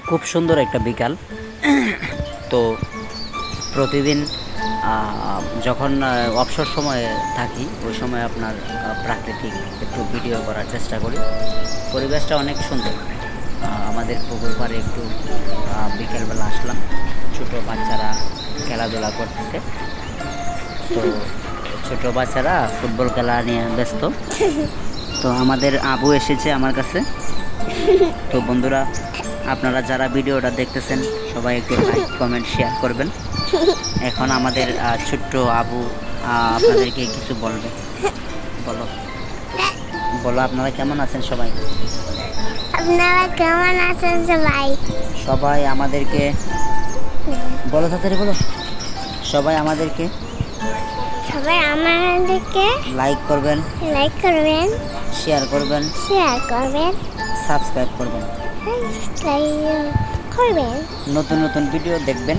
খুব সুন্দর একটা বিকাল। তো প্রতিদিন যখন অবসর সময়ে থাকি ওই সময় আপনার প্রাকৃতিক একটু ভিডিও করার চেষ্টা করি। পরিবেশটা অনেক সুন্দর। আমাদের পুকুর পাড়ে একটু বিকেলবেলা আসলাম, ছোটো বাচ্চারা খেলাধুলা করতেছে। তো ছোটো বাচ্চারা ফুটবল খেলা নিয়ে ব্যস্ত। তো আমাদের আবু এসেছে আমার কাছে। তো বন্ধুরা, আপনারা যারা ভিডিওটা দেখতেছেন সবাই একটু লাইক কমেন্ট শেয়ার করবেন। এখন আমাদের ছোট্ট আবু আপনাদেরকে কিছু বলবে। বলো বলো, আপনারা কেমন আছেন সবাই? আপনারা কেমন আছেন সবাই? সবাই আমাদেরকে বলো, তাড়াতাড়ি বলো। সবাই আমাদেরকে লাইক করবেন, শেয়ার করবেন, সাবস্ক্রাইব করবেন, নতুন নতুন ভিডিও দেখবেন।